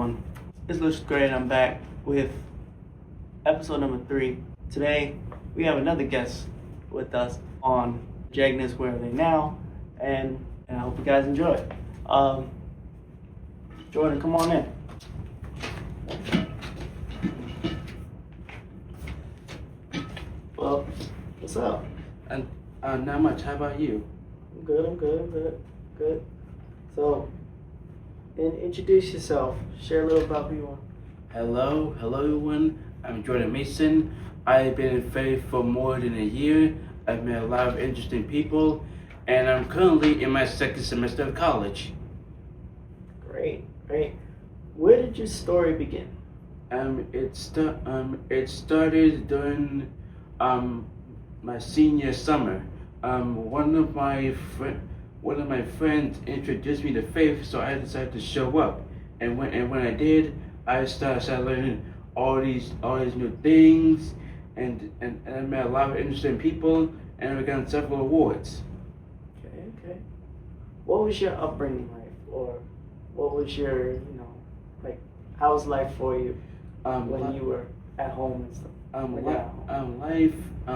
everyone? It's Lucius Gray and I'm back with episode number 3. Today we have another guest with us on Jegnas, Where Are They Now? And I hope you guys enjoy it. Jordan, come on in. Well, what's up? And not much. How about you? I'm good. So, introduce yourself. Share a little about who you are. Hello everyone. I'm Jordan Mason. I've been in F.A.I.T.H for more than a year. I've met a lot of interesting people, and I'm currently in my second semester of college. Great. Where did your story begin? It started during my senior summer. One of my friends introduced me to F.A.I.T.H, so I decided to show up. And when I did, I started learning all these new things, and I met a lot of interesting people, and I got several awards. Okay. What was your upbringing like, or what was your, how was life for you when you were at home and stuff?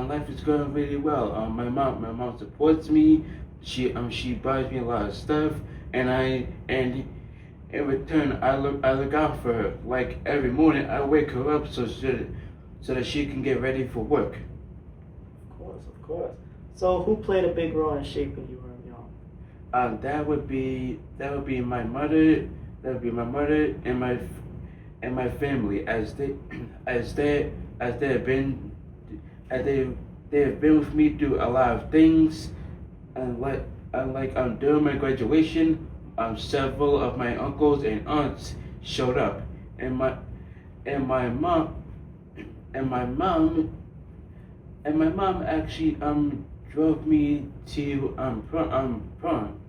Life is going really well. My mom supports me. She buys me a lot of stuff, and in return I look out for her. Like every morning I wake her up so that she can get ready for work. Of course. So who played a big role in shaping you when you were young? That would be my mother. That would be my mother and my family, as they have been with me through a lot of things, and during my graduation, several of my uncles and aunts showed up, and my mom actually drove me to prom.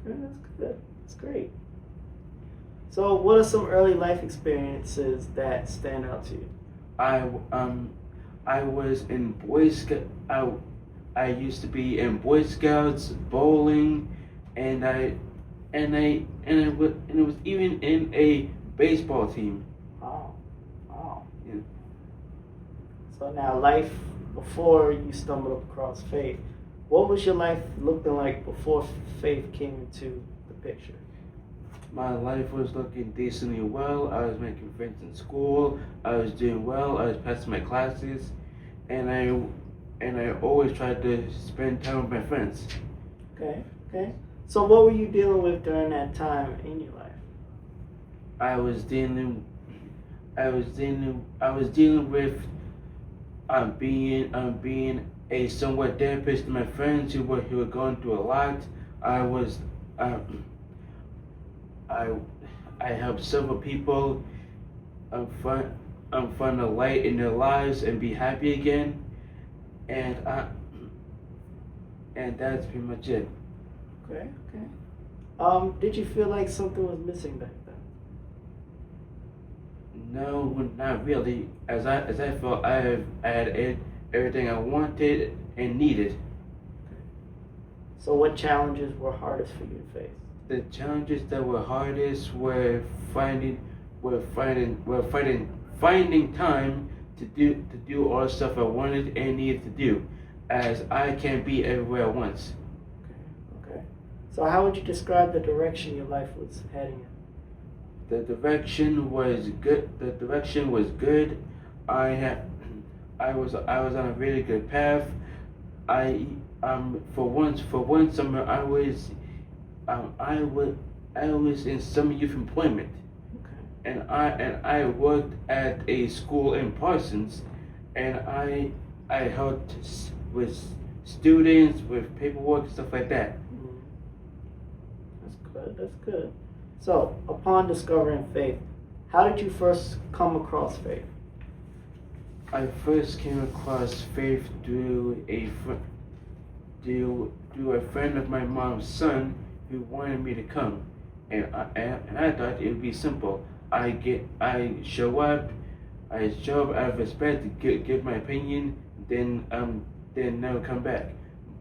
That's good. That's great. So, what are some early life experiences that stand out to you? I was in Boy Scout. I used to be in Boy Scouts, bowling, and it was even in a baseball team. Wow. Yeah. So now, life before you stumbled across F.A.I.T.H. What was your life looking like before F.A.I.T.H. came into the picture? My life was looking decently well. I was making friends in school. I was doing well. I was passing my classes, and I always tried to spend time with my friends. Okay. So what were you dealing with during that time in your life? I was dealing with being a somewhat therapist to my friends who were going through a lot. I helped several people find a light in their lives and be happy again, and that's pretty much it. Okay. Did you feel like something was missing back then? No, not really. As I felt I had everything I wanted and needed. So what challenges were hardest for you to face? The challenges that were hardest were finding time to do all the stuff I wanted and needed to do, as I can't be everywhere at once. Okay. So how would you describe the direction your life was heading in? The direction was good. I was on a really good path. For one summer I was in summer youth employment. Okay. And I worked at a school in Parsons, and I helped with students with paperwork and stuff like that. That's good. So, upon discovering F.A.I.T.H, how did you first come across F.A.I.T.? I first came across F.A.I.T.H through a friend of my mom's son who wanted me to come, and I thought it would be simple. I show up out of respect to give my opinion, then never come back.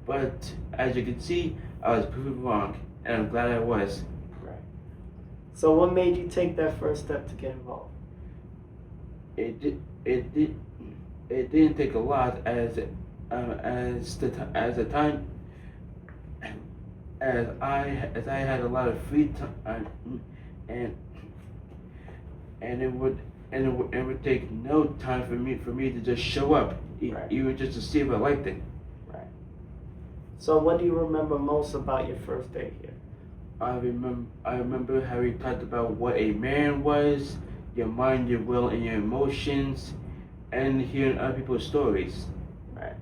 But as you can see, I was proven wrong, and I'm glad I was. Right. So what made you take that first step to get involved? It did it did it didn't take a lot as the time as I had a lot of free time and it would take no time for me to just show up, Right. even just to see if I liked it. Right. So what do you remember most about your first day here? I remember how we talked about what a man was, your mind, your will, and your emotions, and hearing other people's stories. Right.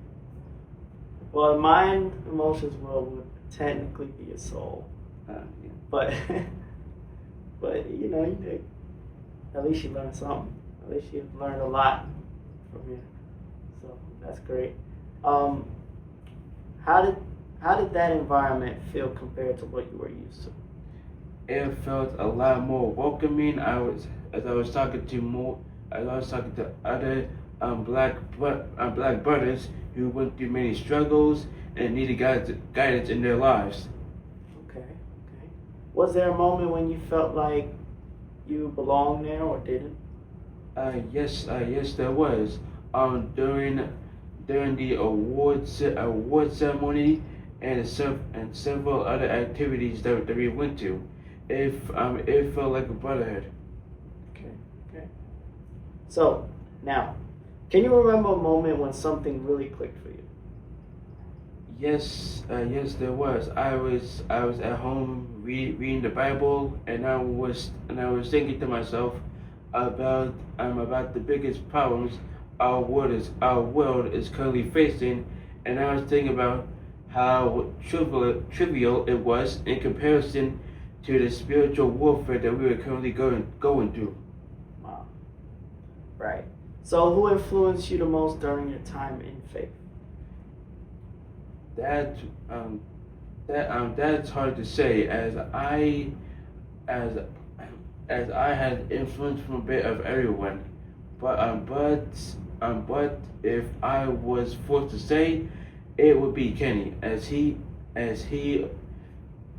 Well, mind, emotions, will would technically be your soul, Yeah. but but you know, you did. At least you learned something. At least you learned a lot from here. So that's great. Um, how did that environment feel compared to what you were used to? It felt a lot more welcoming. As I was talking to other black brothers who went through many struggles and needed guidance in their lives. Okay. Okay. Was there a moment when you felt like you belonged there or didn't? Yes, there was. During the award ceremony and several other activities that we went to, it felt like a brotherhood. Okay. Okay. So now, can you remember a moment when something really clicked for you? Yes, there was. I was at home reading the Bible, and I was thinking to myself about the biggest problems our world is currently facing, and I was thinking about how trivial it was in comparison to the spiritual warfare that we were currently going through. Wow. Right. So who influenced you the most during your time in faith? That that's hard to say as as I had influence from a bit of everyone, but if I was forced to say, it would be Kenny, as he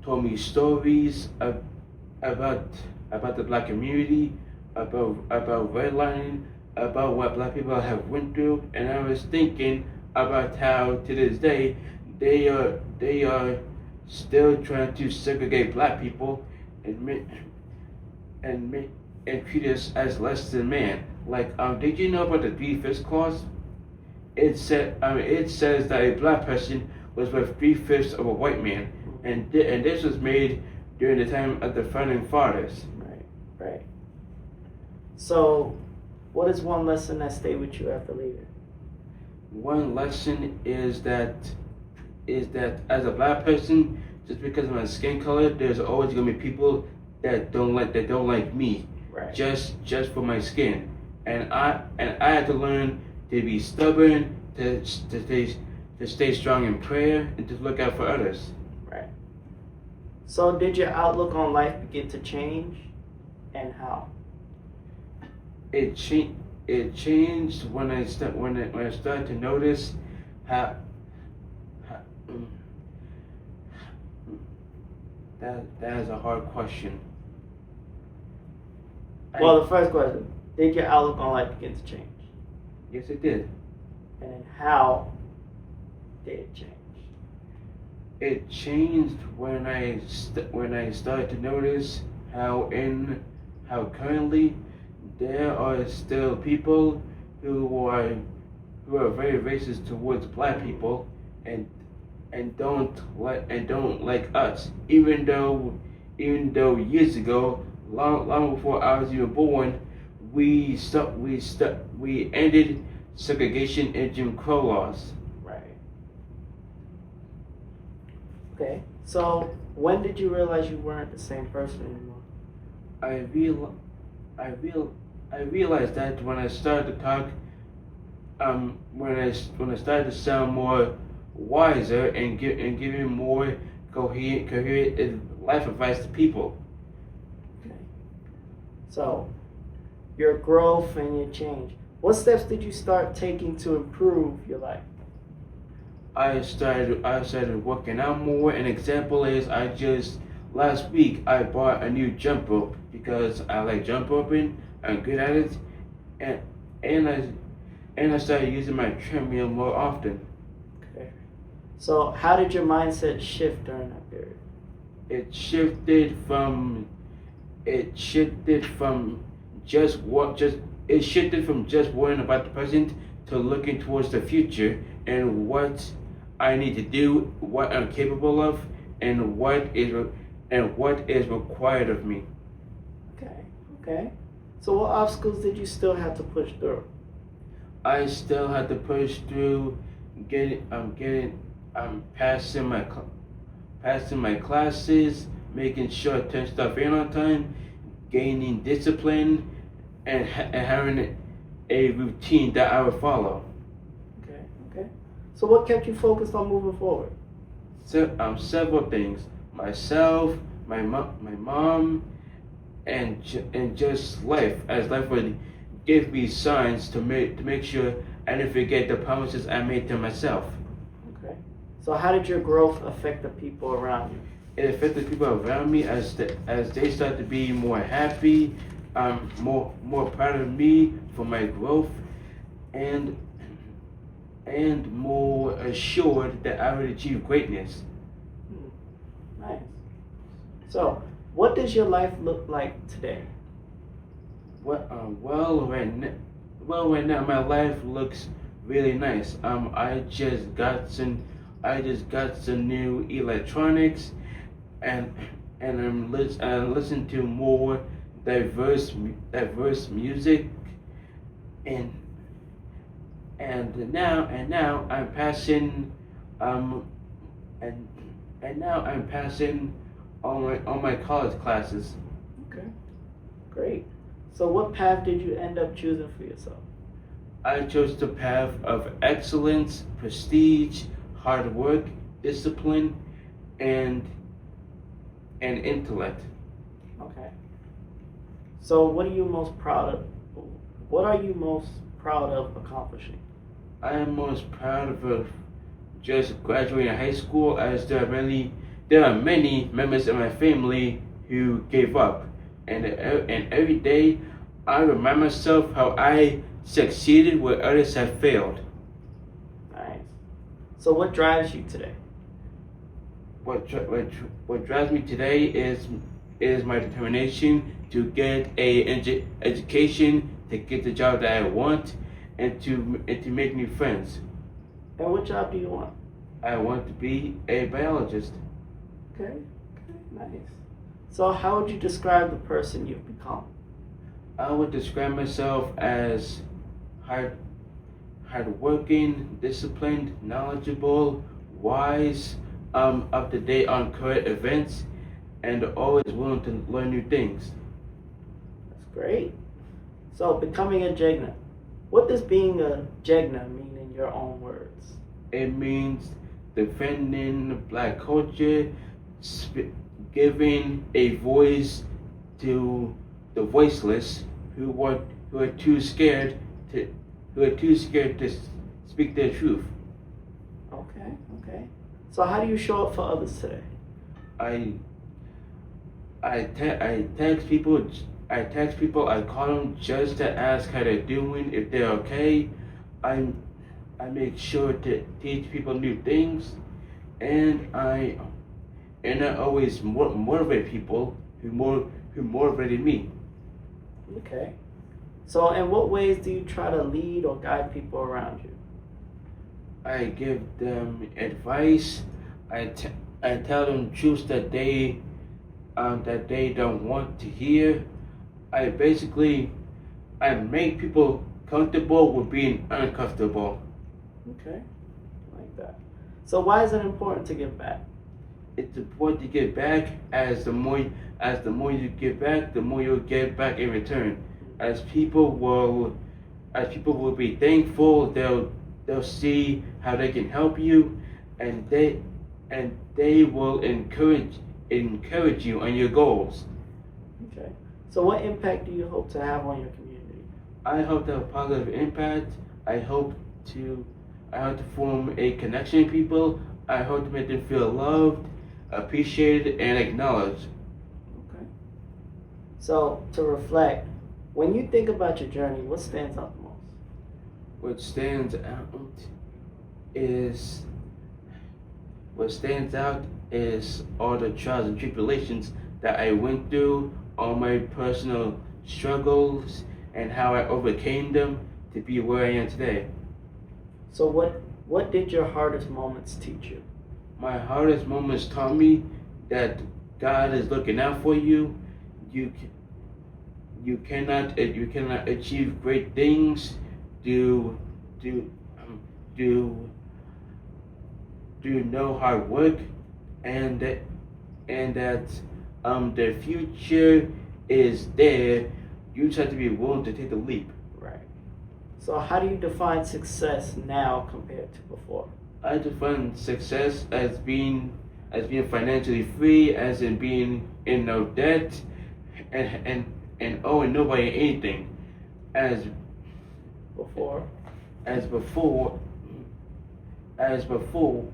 told me stories about the black community, about redlining, about what black people have went through, and I was thinking about how to this day they are still trying to segregate black people and and treat us as less than man. Like, did you know about the 3/5 clause? It says that a black person was worth 3/5 of a white man, and this was made during the time of the founding fathers. Right. Right. So, what is one lesson that stayed with you after leaving? One lesson is that as a black person, just because of my skin color, there's always gonna be people that don't like me, Right. just for my skin, and I had to learn to be stubborn, to stay strong in prayer, and to look out for others. Right. So, did your outlook on life begin to change, and how? It changed when I started to notice how that is a hard question. Well, the first question: did your outlook on life begin to change, Yes, it did. and then how did it change? It changed when I started to notice how currently there are still people who are very racist towards black people and don't like us, even though years ago, long before I was even born, we ended segregation and Jim Crow laws. Right. Okay. So, when did you realize you weren't the same person anymore? I realized that when I started to talk, when I started to sound more wiser and giving more coherent life advice to people. Okay. So, your growth and your change. What steps did you start taking to improve your life? I started working out more. An example is I just last week I bought a new jump rope because I like jump roping. I'm good at it, and and I and I started using my treadmill more often. Okay. So how did your mindset shift during that period? It shifted from it shifted from just what just it shifted from just worrying about the present to looking towards the future and what I need to do, what I'm capable of, and what is required of me. Okay. Okay. So what obstacles did you still have to push through? I still had to push through, passing passing my classes, making sure I turn stuff in on time, gaining discipline, and having a routine that I would follow. Okay. Okay. So what kept you focused on moving forward? Several things: myself, my mom, and just life. As life would give me signs to make sure I didn't forget the promises I made to myself. Okay. So how did your growth affect the people around you? It affected people around me as they start to be more happy, more proud of me for my growth, and and more assured that I would achieve greatness. Nice. So, what does your life look like today? Well, right now my life looks really nice. I just got some new electronics, and I'm listening to more diverse music, and and now I'm passing, um, and now I'm passing on my college classes. Okay, great. So, what path did you end up choosing for yourself? I chose the path of excellence, prestige, hard work, discipline, and intellect. Okay. So, what are you most proud of? What are you most proud of accomplishing? I am most proud of just graduating high school, as there are many members of my family who gave up, and every day I remind myself how I succeeded where others have failed. Nice. So, what drives you today? What drives me today is my determination to get education, to get the job that I want, and to make new friends. And what job do you want? I want to be a biologist. Okay, okay, nice. So, how would you describe the person you've become? I would describe myself as hard, hardworking, disciplined, knowledgeable, wise, up to date on current events, and always willing to learn new things. That's great. So, becoming a Jegna. What does being a Jegna mean in your own words? It means defending black culture, giving a voice to the voiceless who are too scared to speak their truth. Okay, okay. So, how do you show up for others today? I I text people. I call them just to ask how they're doing, if they're okay. I I make sure to teach people new things, and I always motivate people who motivated me. Okay. So, in what ways do you try to lead or guide people around you? I give them advice. I tell them truths that they don't want to hear. I basically I make people comfortable with being uncomfortable. Okay, I like that. So, why is it important to give back? It's important to give back, as the more you give back, the more you'll get back in return. As people will be thankful, they'll see how they can help you, and they will encourage you on your goals. Okay. So, what impact do you hope to have on your community? I hope to have a positive impact. I hope to I hope to form a connection with people. I hope to make them feel loved. appreciated and acknowledged. Okay. So to reflect, when you think about your journey, what stands out the most? What stands out is what stands out is all the trials and tribulations that I went through, all my personal struggles, and how I overcame them to be where I am today. So what did your hardest moments teach you? My hardest moments taught me that God is looking out for you. You you cannot achieve great things. Do do do do no hard work, and that the future is there. You just have to be willing to take the leap. Right. So how do you define success now compared to before? I define success as being financially free, as in being in no debt, and owing nobody anything. As Before? as before as before,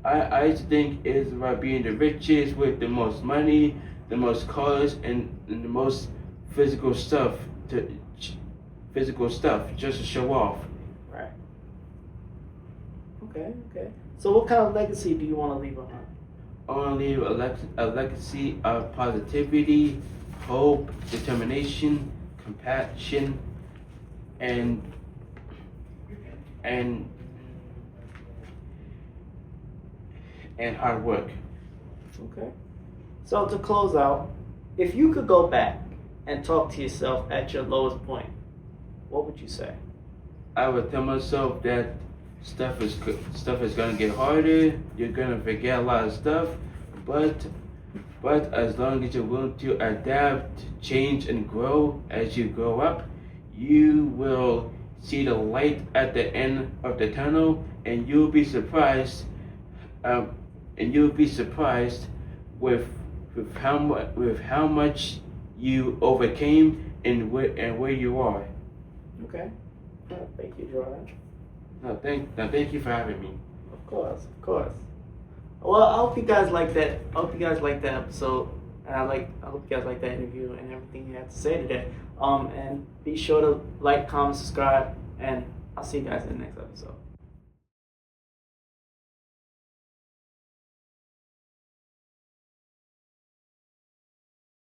I used to think it's about being the richest with the most money, the most cars, and the most physical stuff physical stuff just to show off. Right. Okay. So what kind of legacy do you want to leave behind? I want to leave a legacy of positivity, hope, determination, compassion, and and and hard work. Okay. So to close out, if you could go back and talk to yourself at your lowest point, what would you say? I would tell myself that stuff is gonna get harder. You're gonna forget a lot of stuff, but as long as you're willing to adapt, change, and grow as you grow up, you will see the light at the end of the tunnel, and you'll be surprised. You'll be surprised with how much you overcame and where you are. Okay. Thank you, Jordan. Thank you for having me. Of course. Well, I hope you guys like that. I hope you guys like that episode, and I hope you guys like that interview and everything you had to say today. And be sure to like, comment, subscribe, and I'll see you guys in the next episode.